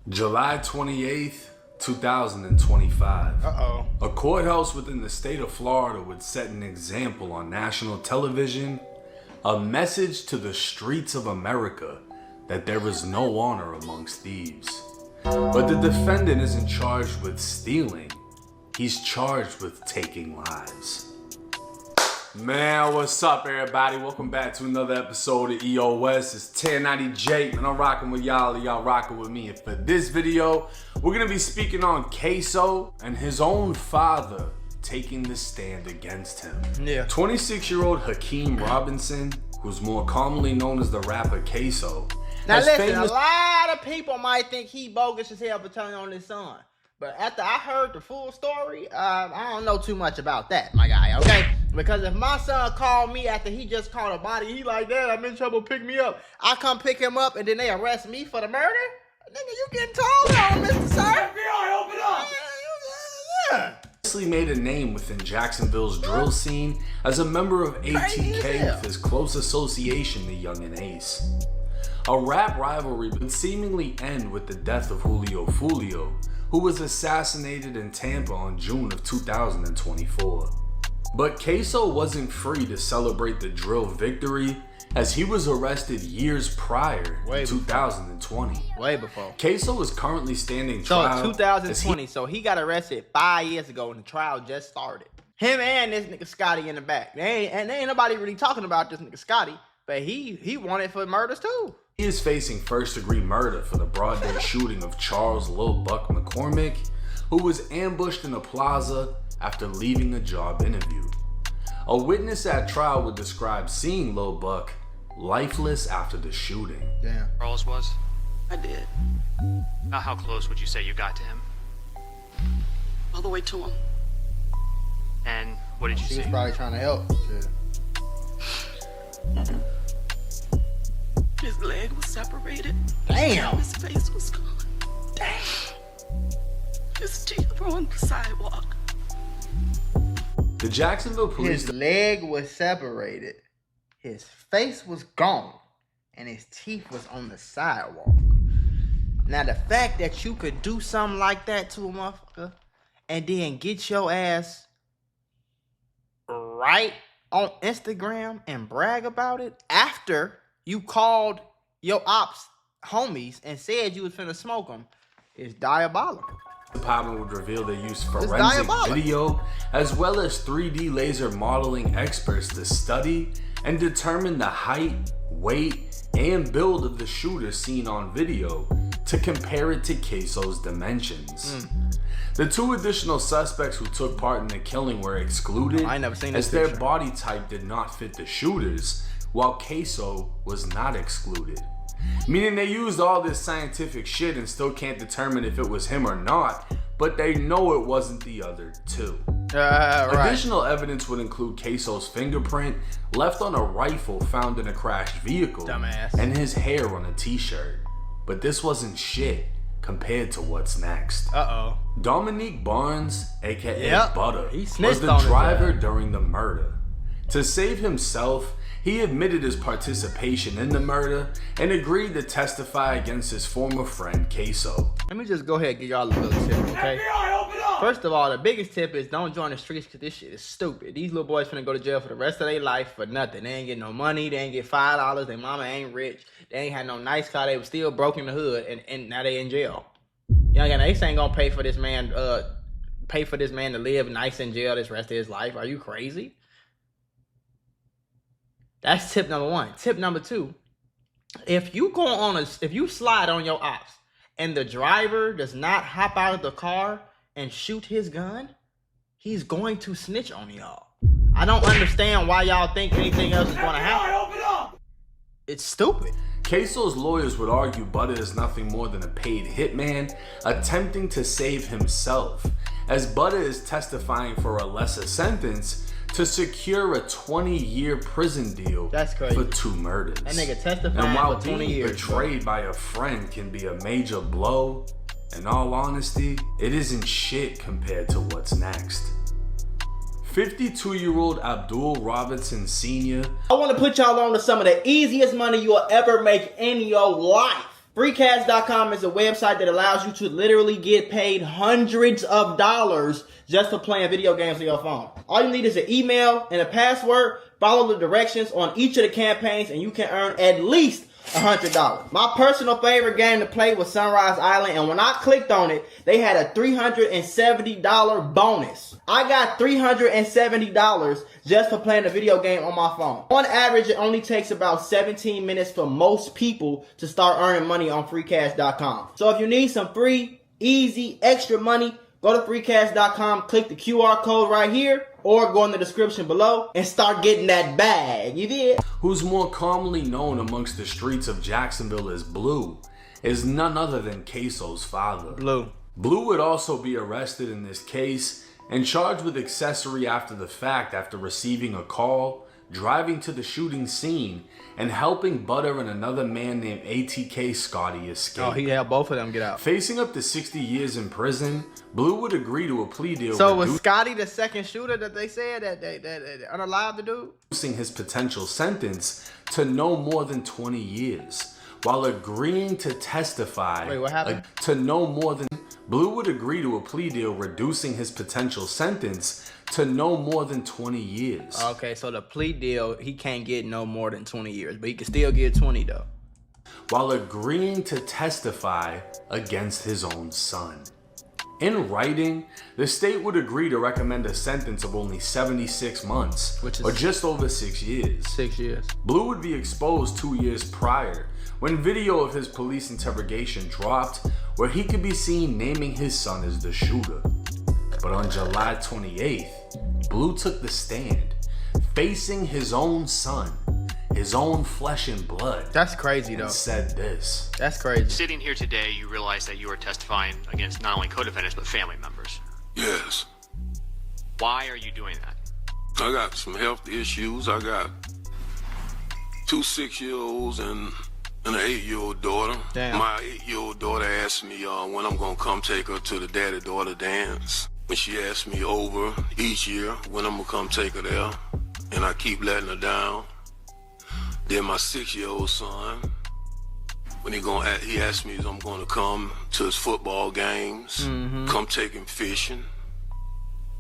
July 28th, 2025. Uh-oh. A courthouse within the state of Florida would set an example on national television, a message to the streets of America that there is no honor amongst thieves. But the defendant isn't charged with stealing, he's charged with taking lives. Man, what's up everybody? Welcome back to another episode of EOS. It's 1090 Jake, and I'm rocking with y'all and y'all rocking with me. And for this video, we're gonna be speaking on Ksoo and his own father taking the stand against him. 26-year-old Hakeem Robinson, who's more commonly known as the rapper Ksoo. Now listen, a lot of people might think he bogus as hell for telling on his son. But after I heard the full story, I don't know too much about that, my guy, okay? Because if my son called me after he just caught a body, he like, Dad, I'm in trouble, pick me up. I come pick him up and then they arrest me for the murder? Nigga, you getting told on, Mr. Sir. FBI, open up! Yeah. Made a name within Jacksonville's drill scene as a member of ATK with his close association to Young and Ace. A rap rivalry would seemingly end with the death of Julio Fulio, who was assassinated in Tampa on June of 2024. But Ksoo wasn't free to celebrate the drill victory, as he was arrested years prior in 2020. Way before. Ksoo is currently standing trial. So 2020, so he got arrested 5 years ago and the trial just started. Him and this nigga Scotty in the back. They ain't nobody really talking about this nigga Scotty, but he wanted for murders too. He is facing first-degree murder for the broad day shooting of Charles Lil Buck McCormick, who was ambushed in a plaza after leaving a job interview. A witness at trial would describe seeing Lil Buck lifeless after the shooting. Damn. Charles was? I did. Now, how close would you say you got to him? All the way to him. And what did you She see? was probably trying to help. Shit. His leg was separated. Damn. His face was gone. Damn. His teeth were on the sidewalk. The Jacksonville police... His leg was separated. His face was gone. And his teeth was on the sidewalk. Now, the fact that you could do something like that to a motherfucker and then get your ass right on Instagram and brag about it after you called your Opps homies and said you was finna smoke them is diabolical. The department would reveal they used forensic video as well as 3D laser modeling experts to study and determine the height, weight, and build of the shooter seen on video to compare it to Ksoo's dimensions. The two additional suspects who took part in the killing were excluded as their body type did not fit the shooters, while Ksoo was not excluded. Meaning they used all this scientific shit and still can't determine if it was him or not, but they know it wasn't the other two. Additional evidence would include Ksoo's fingerprint left on a rifle found in a crashed vehicle and his hair on a t-shirt. But this wasn't shit compared to what's next. Dominique Barnes, aka Butter, was the driver during the murder. To save himself, he admitted his participation in the murder and agreed to testify against his former friend Ksoo. Let me just go ahead and give y'all a little tip, okay? First of all, the biggest tip is don't join the streets because this shit is stupid. These little boys finna go to jail for the rest of their life for nothing. They ain't get no money, they ain't get $5, their mama ain't rich, they ain't had no nice car, they was still broke in the hood, and now they in jail. You know, Ace ain't gonna pay for this man to live nice in jail this rest of his life. Are you crazy? That's tip number one. Tip number two, if you slide on your Opps and the driver does not hop out of the car and shoot his gun, he's going to snitch on y'all. I don't understand why y'all think anything else is gonna happen. It's stupid. Ksoo's lawyers would argue Butter is nothing more than a paid hitman attempting to save himself, as Butter is testifying for a lesser sentence to secure a 20-year prison deal for 2 murders. That nigga testifying and while for 20 being years, betrayed by a friend can be a major blow, in all honesty, it isn't shit compared to what's next. 52-year-old Abdul Robinson Sr. I want to put y'all on to some of the easiest money you'll ever make in your life. Freecast.com is a website that allows you to literally get paid hundreds of dollars just for playing video games on your phone. All you need is an email and a password. Follow the directions on each of the campaigns and you can earn at least $100. My personal favorite game to play was Sunrise Island, and when I clicked on it, they had a $370 bonus. I got $370 just for playing a video game on my phone. On average, it only takes about 17 minutes for most people to start earning money on freecash.com. So if you need some free, easy, extra money, go to freecash.com, click the QR code right here, or go in the description below and start getting that bag. You did? Who's more commonly known amongst the streets of Jacksonville as Blue, is none other than Ksoo's father. Blue would also be arrested in this case and charged with accessory after the fact after receiving a call, driving to the shooting scene, and helping Butter and another man named ATK Scotty escape. Oh, he had both of them get out. Facing up to 60 years in prison, Blue would agree to a plea deal. So was Scotty the second shooter that they said that they unalived the dude? Reducing his potential sentence to no more than 20 years, while agreeing to testify. Wait, what happened? To no more than... Blue would agree to a plea deal reducing his potential sentence to no more than 20 years. Okay, so the plea deal, he can't get no more than 20 years, but he can still get 20 though. While agreeing to testify against his own son. In writing, the state would agree to recommend a sentence of only 76 months, which is or just over 6 years. 6 years. Blue would be exposed 2 years prior, when video of his police interrogation dropped, where he could be seen naming his son as the shooter. But on July 28th, Blue took the stand, facing his own son, his own flesh and blood. That's crazy though. And said this. That's crazy. Sitting here today, you realize that you are testifying against not only co-defendants, but family members. Yes. Why are you doing that? I got some health issues. I got 2 6-year-olds and an 8-year-old daughter. Damn. My 8-year-old daughter asked me when I'm gonna come take her to the daddy-daughter dance. And she asked me over each year when I'm gonna come take her there. And I keep letting her down. Then my 6-year-old son, when he asked me if I'm gonna come to his football games, come take him fishing.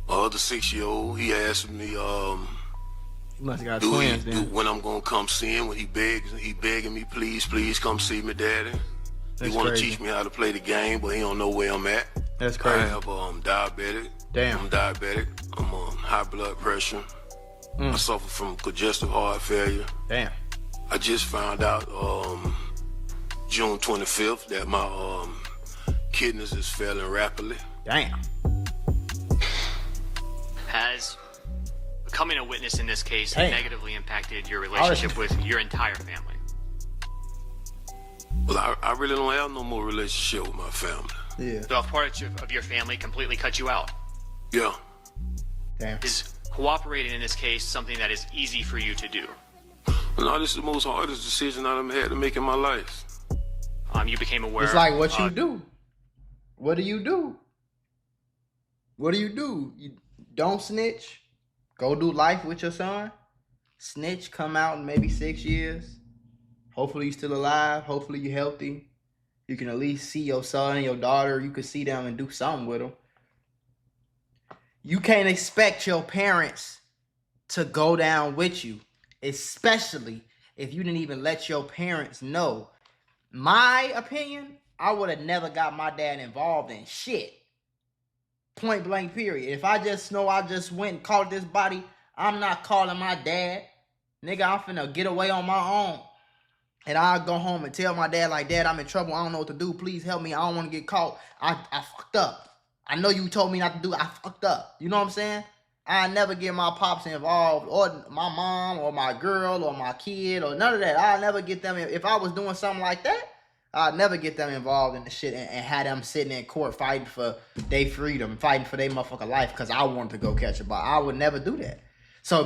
My other 6-year-old, he asked me, You must have got twins then. when I'm gonna come see him. When he begging me, please come see me, daddy. That's he want to crazy. teach me how to play the game, but he don't know where I'm at. That's crazy. I have diabetic. Damn. I'm diabetic. I'm on high blood pressure. I suffer from congestive heart failure. Damn. I just found out June 25th that my kidneys is failing rapidly. Damn. Has becoming a witness in this case Damn. negatively impacted your relationship with your entire family? Well, I really don't have no more relationship with my family. Yeah. So a part of your family completely cut you out. Yeah. Damn. Is cooperating in this case something that is easy for you to do? No, this is the most hardest decision I've had to make in my life. You became aware. It's like what you do. What do you do? What do? You don't snitch. Go do life with your son. Snitch, come out in maybe 6 years. Hopefully you're still alive. Hopefully you're healthy. You can at least see your son and your daughter. You can see them and do something with them. You can't expect your parents to go down with you, especially if you didn't even let your parents know. My opinion, I would have never got my dad involved in shit. Point blank period. If I just know I just went and caught this body, I'm not calling my dad. Nigga, I'm finna get away on my own. And I'll go home and tell my dad, like, Dad, I'm in trouble. I don't know what to do. Please help me. I don't want to get caught. I fucked up. I know you told me not to do it. I fucked up. You know what I'm saying? I never get my pops involved, or my mom, or my girl, or my kid, or none of that. I never get them. If I was doing something like that, I'd never get them involved in the shit and have them sitting in court fighting for their freedom, fighting for their motherfucking life because I wanted to go catch a ball. I would never do that. So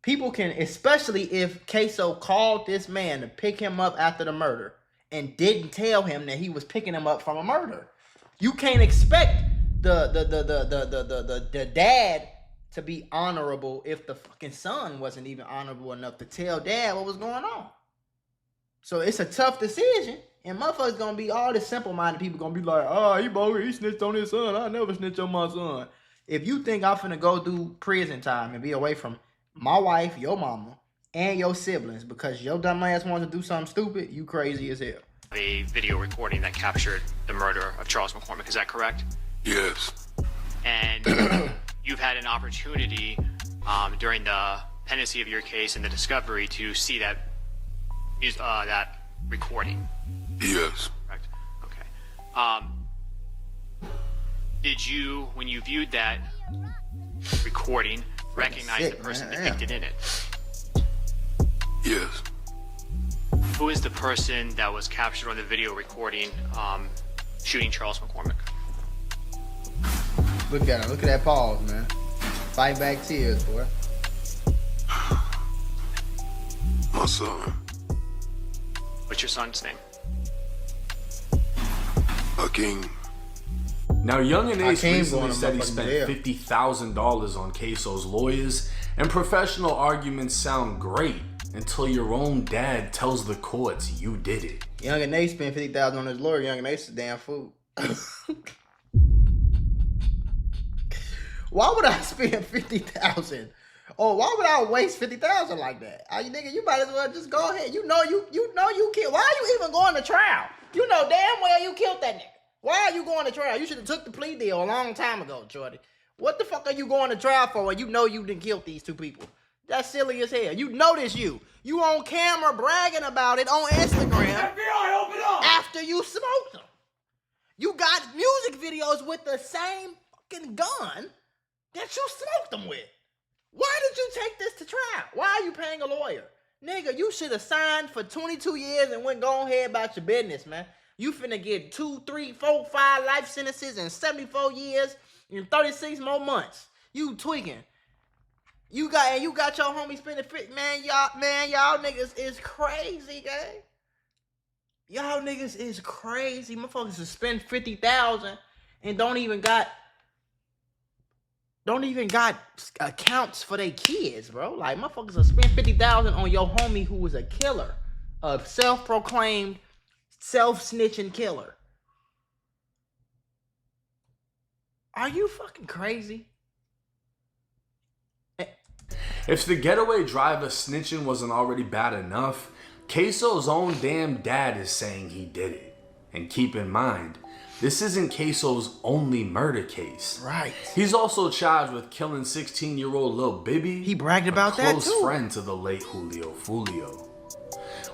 people can, especially if Ksoo called this man to pick him up after the murder and didn't tell him that he was picking him up from a murder. You can't expect the dad to be honorable if the fucking son wasn't even honorable enough to tell dad what was going on. So it's a tough decision. And motherfuckers gonna be all the simple-minded people gonna be like, oh, he snitched on his son. I never snitched on my son. If you think I'm finna go do prison time and be away from my wife, your mama, and your siblings because your dumb ass wants to do something stupid, you crazy as hell. A video recording that captured the murder of Charles McCormick, is that correct? Yes. And you've had an opportunity during the pendency of your case and the discovery to see that recording. Yes. Correct. Okay. Did you, when you viewed that recording, recognize the person depicted in it? Yes. Who is the person that was captured on the video recording shooting Charles McCormick? Look at him. Look at that pause, man. Fight back tears, boy. My son. What's your son's name? Hakeem. Now, Young and Ace Hakeem recently going to said he motherfucking spent jail. $50,000 on Ksoo's lawyers, and professional arguments sound great until your own dad tells the courts you did it. Young and Nate spent $50,000 on his lawyer. Young and Nate's a damn fool. Why would I spend $50,000? Oh, why would I waste $50,000 like that? Nigga, you might as well just go ahead. You know you killed. Why are you even going to trial? You know damn well you killed that nigga. Why are you going to trial? You should have took the plea deal a long time ago, Jordy. What the fuck are you going to trial for when you know you didn't kill these two people? That's silly as hell. You know this you. You on camera bragging about it on Instagram. FBI, open up! After you smoked them. You got music videos with the same fucking gun that you smoked them with. Why did you take this to trial? Why are you paying a lawyer? Nigga, you should have signed for 22 years and went go ahead about your business, man. You finna get 2, 3, 4, 5 life sentences and 74 years and 36 more months. You tweaking. You got your homie spending y'all niggas is crazy, gang. Y'all niggas is crazy. Motherfuckers to spend $50,000 and don't even got accounts for their kids, bro. Like motherfuckers will spend $50,000 on your homie who was a killer, a self-proclaimed self-snitching killer. Are you fucking crazy? If the getaway driver snitching wasn't already bad enough, Ksoo's own damn dad is saying he did it. And keep in mind, this isn't Ksoo's only murder case. Right. He's also charged with killing 16-year-old Lil Bibby. He bragged about that too. Close friend to the late Julio Fulio.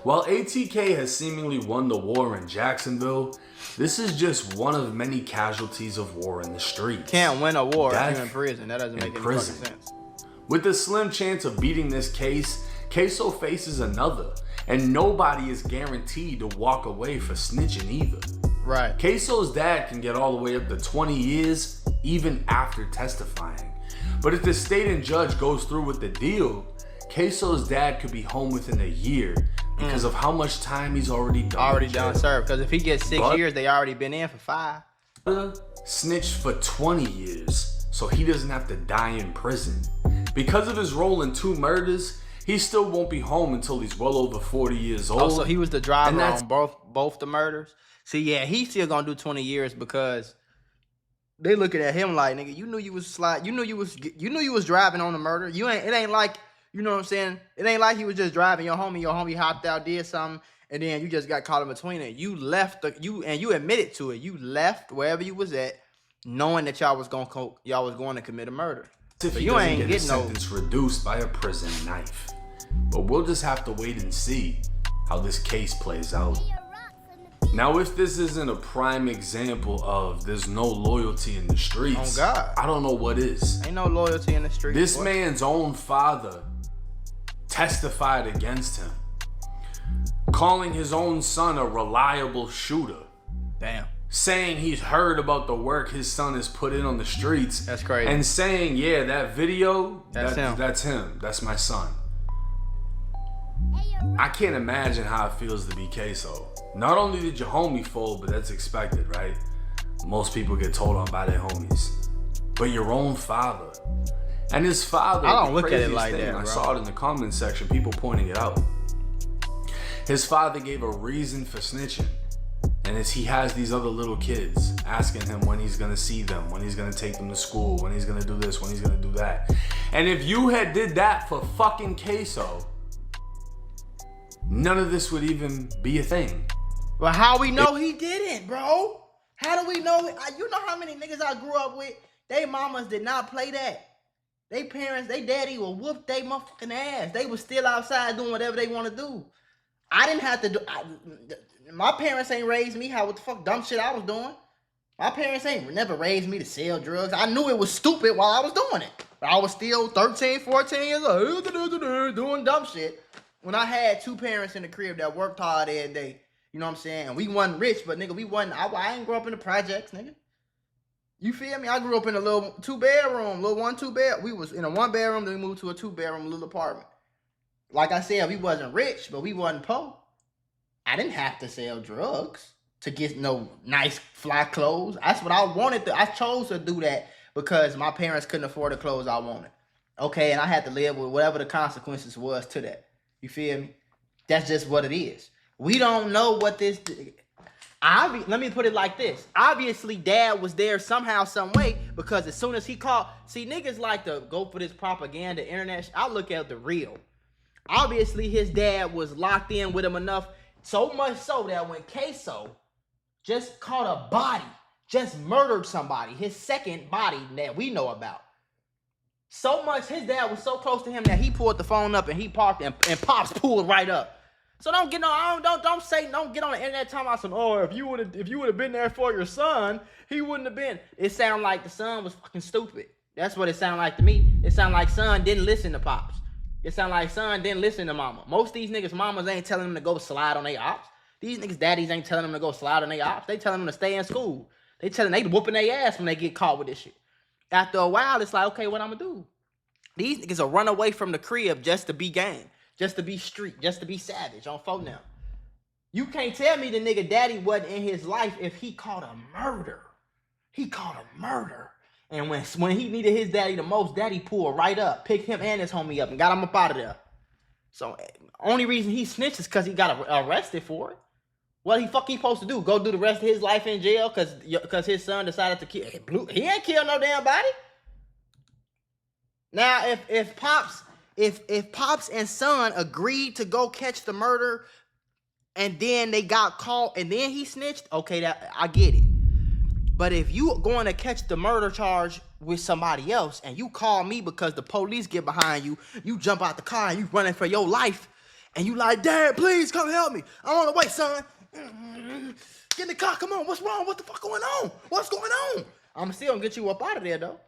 While ATK has seemingly won the war in Jacksonville, this is just one of many casualties of war in the streets. Can't win a war if Death you're in prison. That doesn't make any fucking sense. With the slim chance of beating this case, Ksoo faces another, and nobody is guaranteed to walk away for snitching either. Right. Ksoo's dad can get all the way up to 20 years, even after testifying. But if the state and judge goes through with the deal, Ksoo's dad could be home within a year because of how much time he's already done served. Because if he gets 6 years, they already been in for 5. Snitched for 20 years, so he doesn't have to die in prison. Because of his role in 2 murders, he still won't be home until he's well over 40 years old. Oh, so he was the driver on both the murders? See, yeah, he's still gonna do 20 years because they looking at him like, nigga, you knew you was driving on the murder. It ain't like, you know what I'm saying? It ain't like he was just driving your homie hopped out, did something, and then you just got caught in between it. You left you admitted to it. You left wherever you was at, knowing that y'all was going to commit a murder. If so he you ain't get his getting sentence reduced by a prison knife. But we'll just have to wait and see how this case plays out. Now, if this isn't a prime example of there's no loyalty in the streets, oh God, I don't know what is. Ain't no loyalty in the streets. This man's own father testified against him, calling his own son a reliable shooter. Damn. Saying he's heard about the work his son has put in on the streets. That's crazy. And saying, yeah, that video, that's him. That's my son. I can't imagine how it feels to be Ksoo. Not only did your homie fold, but that's expected, right? Most people get told on by their homies. But your own father. And his father, I don't look at it like that, bro. I saw it in the comments section, people pointing it out. His father gave a reason for snitching. And he has these other little kids asking him when he's gonna see them, when he's gonna take them to school, when he's gonna do this, when he's gonna do that. And if you had did that for fucking Ksoo, none of this would even be a thing. But how we know he didn't, bro? How do we know? You know how many niggas I grew up with? They mamas did not play that. They parents, they daddy will whoop they motherfucking ass. They was still outside doing whatever they want to do. I didn't have to do. My parents ain't raised me what the fuck dumb shit I was doing. My parents ain't never raised me to sell drugs. I knew it was stupid while I was doing it. But I was still 13, 14 years old doing dumb shit. When I had two parents in the crib that worked hard every day. You know what I'm saying? And we wasn't rich, but nigga, we wasn't. I ain't grow up in the projects, nigga. You feel me? I grew up in a little 2-bedroom, little 1-2 bed. We was in a 1-bedroom, then we moved to a 2-bedroom little apartment. Like I said, we wasn't rich, but we wasn't poor. I didn't have to sell drugs to get no nice fly clothes. That's what I wanted to. I chose to do that because my parents couldn't afford the clothes I wanted. Okay, and I had to live with whatever the consequences was to that. You feel me? That's just what it is. We don't know what this... Let me put it like this. Obviously, dad was there somehow, some way, because as soon as he called... See, niggas like to go for this propaganda, internet... I look at the real. Obviously, his dad was locked in with him enough, so much so that when Ksoo just caught a body, just murdered somebody, his second body that we know about, so much, his dad was so close to him that he pulled the phone up and he parked and Pops pulled right up. So don't get on. Don't get on the internet talking about some. Oh, if you would have been there for your son, he wouldn't have been. It sounded like the son was fucking stupid. That's what it sounded like to me. It sounded like son didn't listen to Pops. It sounded like son didn't listen to mama. Most of these niggas' mamas ain't telling them to go slide on their ops. These niggas' daddies ain't telling them to go slide on their ops. They telling them to stay in school. They whooping their ass when they get caught with this shit. After a while, it's like, okay, what I'm gonna do? These niggas will run away from the crib just to be gang. Just to be street, just to be savage on phone now. You can't tell me the nigga daddy wasn't in his life if he caught a murder. He caught a murder. And when he needed his daddy the most, daddy pulled right up, picked him and his homie up and got him up out of there. So only reason he snitched is because he got arrested for it. What he supposed to do? Go do the rest of his life in jail because his son decided to kill. He ain't killed no damn body. Now if Pops and son agreed to go catch the murder and then they got caught and then he snitched, okay, that I get it. But if you going to catch the murder charge with somebody else and you call me because the police get behind you, you jump out the car and you running for your life and you like, Dad, please come help me. I'm on the way, son. Get in the car, come on. What's wrong? What the fuck going on? What's going on? I'm still gonna get you up out of there though.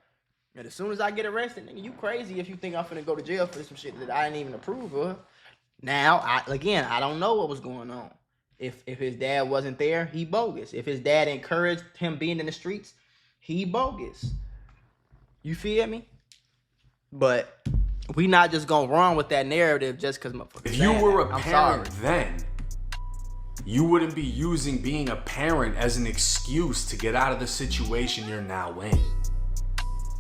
And as soon as I get arrested, nigga, you crazy if you think I'm finna go to jail for some shit that I didn't even approve of. Now, I don't know what was going on. If his dad wasn't there, he bogus. If his dad encouraged him being in the streets, he bogus. You feel me? But we not just gonna run with that narrative just because motherfuckers. If you were a parent then, you wouldn't be using being a parent as an excuse to get out of the situation you're now in.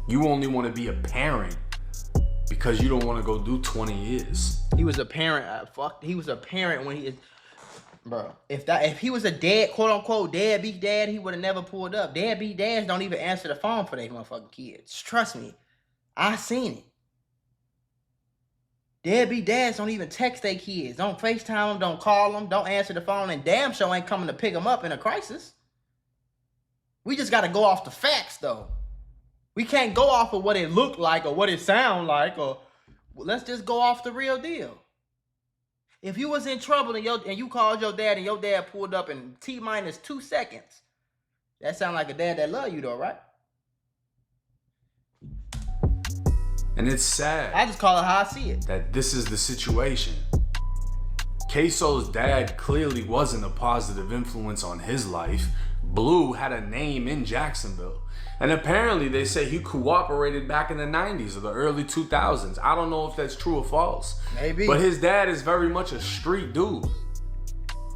You only want to be a parent because you don't want to go do 20 years. He was a parent. He was a parent when he is. Bro, if he was a dad, quote unquote, deadbeat dad, he would have never pulled up. Deadbeat dads don't even answer the phone for their motherfucking kids. Trust me, I seen it. Deadbeat dads don't even text their kids, don't FaceTime them, don't call them, don't answer the phone, and damn sure ain't coming to pick them up in a crisis. We just got to go off the facts though. We can't go off of what it looked like or what it sound like, or let's just go off the real deal. If you was in trouble and you called your dad and your dad pulled up in T-2 seconds, that sound like a dad that love you though, right? And it's sad. I just call it how I see it. That this is the situation. Ksoo's dad clearly wasn't a positive influence on his life. Blue had a name in Jacksonville. And apparently they say he cooperated back in the 90s or the early 2000s. I don't know if that's true or false. Maybe. But his dad is very much a street dude.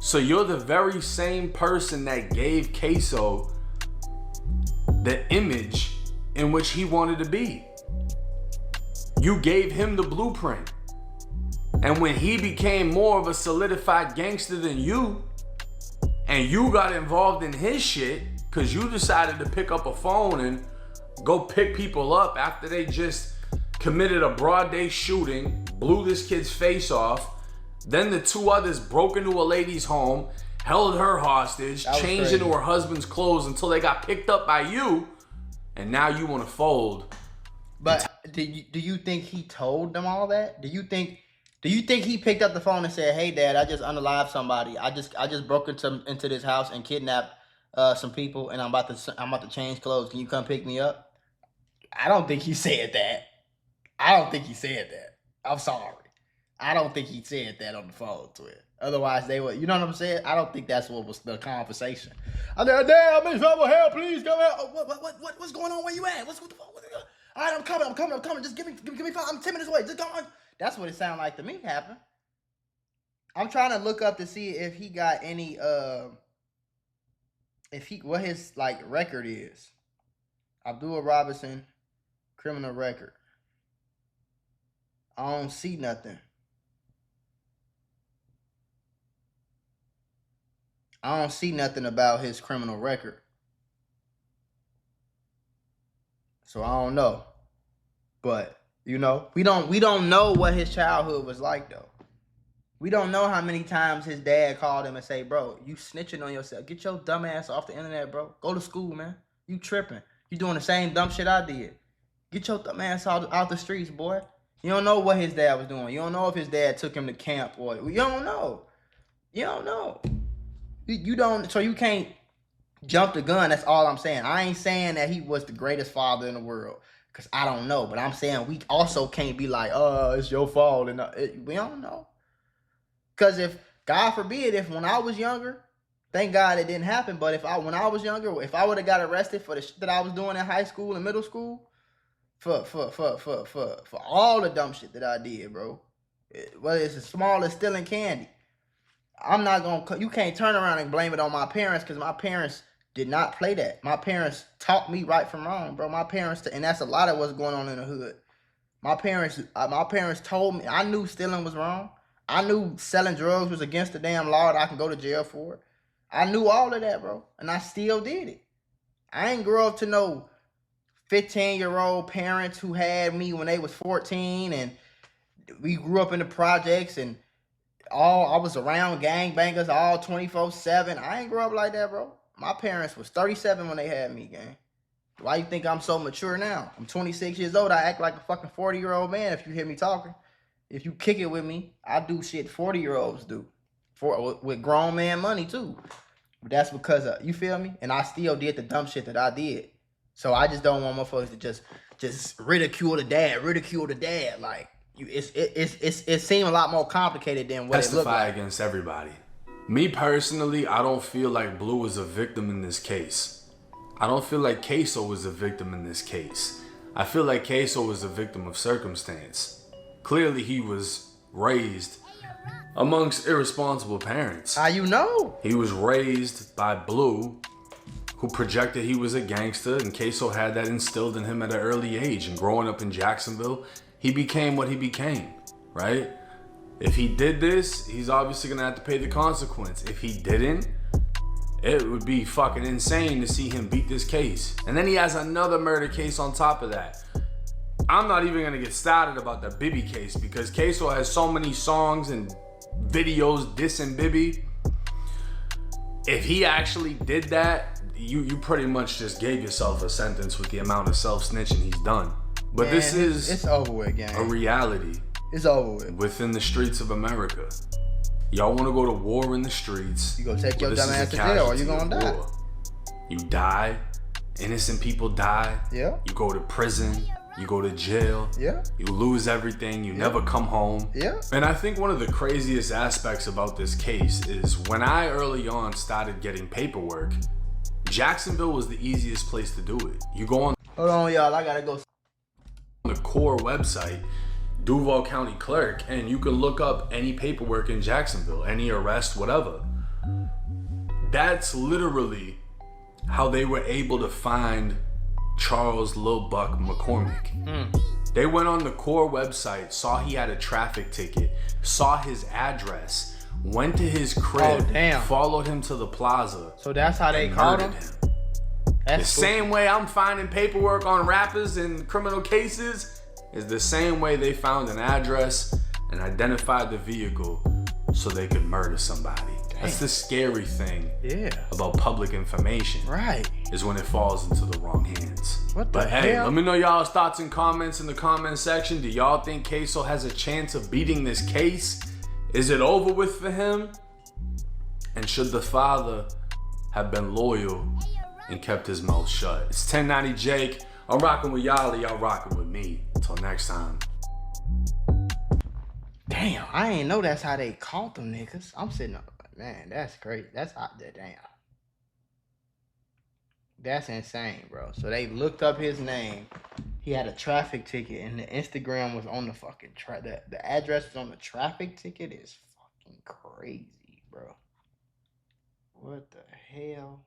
So you're the very same person that gave Ksoo the image in which he wanted to be. You gave him the blueprint. And when he became more of a solidified gangster than you, and you got involved in his shit because you decided to pick up a phone and go pick people up after they just committed a broad day shooting, blew this kid's face off. Then the two others broke into a lady's home, held her hostage, changed into her husband's clothes until they got picked up by you, and now you want to fold. But do you think he told them all that? Do you think he picked up the phone and said, "Hey, Dad, I just unalived somebody. I just broke into this house and kidnapped some people, and I'm about to change clothes. Can you come pick me up?" I don't think he said that. I'm sorry. I don't think he said that on the phone to it. Otherwise, they would. You know what I'm saying? I don't think that's what was the conversation. I said, "Dad, I'm in trouble. Help, please come out. What's going on? Where you at? What's the phone? All right, I'm coming. Just give me 5. I'm 10 minutes away. Just go on." That's what it sounded like to me happened. I'm trying to look up to see if he got any what his like record is. Abdul Robinson criminal record. I don't see nothing. I don't see nothing about his criminal record. So I don't know. But, you know, we don't know what his childhood was like though. We don't know how many times his dad called him and say, "Bro, you snitching on yourself. Get your dumb ass off the internet, bro. Go to school, man. You tripping. You doing the same dumb shit I did. Get your dumb ass out the streets, boy." You don't know what his dad was doing. You don't know if his dad took him to camp or you don't know. You don't know. You don't, so you can't jump the gun. That's all I'm saying. I ain't saying that he was the greatest father in the world because I don't know. But I'm saying we also can't be like, "Oh, it's your fault." And we don't know. Because if, God forbid, if when I was younger, thank God it didn't happen. But when I was younger, if I would have got arrested for the shit that I was doing in high school and middle school, for all the dumb shit that I did, bro, whether it's as small as stealing candy, I'm not gonna. You can't turn around and blame it on my parents because my parents did not play that. My parents taught me right from wrong, bro. My parents, and that's a lot of what's going on in the hood. My parents told me. I knew stealing was wrong. I knew selling drugs was against the damn law that I can go to jail for. I knew all of that, bro, and I still did it. I ain't grow up to no 15-year-old parents who had me when they was 14, and we grew up in the projects and I was around gangbangers all 24/7. I ain't grow up like that, bro. My parents was 37 when they had me, gang. Why you think I'm so mature now? I'm 26 years old. I act like a fucking 40-year-old man if you hear me talking. If you kick it with me, I do shit 40-year-olds do. With grown man money, too. But that's because of, you feel me? And I still did the dumb shit that I did. So I just don't want motherfuckers to just ridicule the dad. Like, it seemed a lot more complicated than what it looked like. Testify against everybody. Me personally, I don't feel like Blue was a victim in this case. I don't feel like Ksoo was a victim in this case. I feel like Ksoo was a victim of circumstance. Clearly, he was raised amongst irresponsible parents. How you know? He was raised by Blue, who projected he was a gangster, and Ksoo had that instilled in him at an early age. And growing up in Jacksonville, he became what he became, right? If he did this, he's obviously gonna have to pay the consequence. If he didn't, it would be fucking insane to see him beat this case. And then he has another murder case on top of that. I'm not even gonna get started about the Bibby case because Ksoo has so many songs and videos dissing Bibby. If he actually did that, you pretty much just gave yourself a sentence with the amount of self-snitching he's done. But man, this is it's over with, gang. A reality. It's over with. Within the streets of America. Y'all want to go to war in the streets. You gonna take your dumb ass to jail or you gonna die. War. You die. Innocent people die. Yeah. You go to prison. You go to jail. Yeah. You lose everything. You never come home. Yeah. And I think one of the craziest aspects about this case is when I early on started getting paperwork, Jacksonville was the easiest place to do it. You go on. Hold on, y'all. I gotta go. The core website, Duval County Clerk, and you can look up any paperwork in Jacksonville, any arrest, whatever. That's literally how they were able to find Charles Lil Buck McCormick. They went on the core website, saw he had a traffic ticket, saw his address, went to his crib, damn. followed him to the plaza. So that's how they and caught him? murdered him. That's The same way I'm finding paperwork on rappers in criminal cases is the same way they found an address and identified the vehicle so they could murder somebody. That's the scary thing about public information. Right. Is when it falls into the wrong hands. What the But hey, hell? let me know y'all's thoughts and comments in the comment section. Do y'all think Ksoo has a chance of beating this case? Is it over with for him? And should the father have been loyal and kept his mouth shut? It's 1090 Jake. I'm rocking with y'all, y'all rocking with me. Until next time. Damn, I ain't know that's how they caught them niggas. I'm sitting up, man, that's crazy. That's hot there, damn. That's insane, bro. So they looked up his name. He had a traffic ticket, and the Instagram was on the fucking the address was on the traffic ticket. Is fucking crazy, bro. What the hell?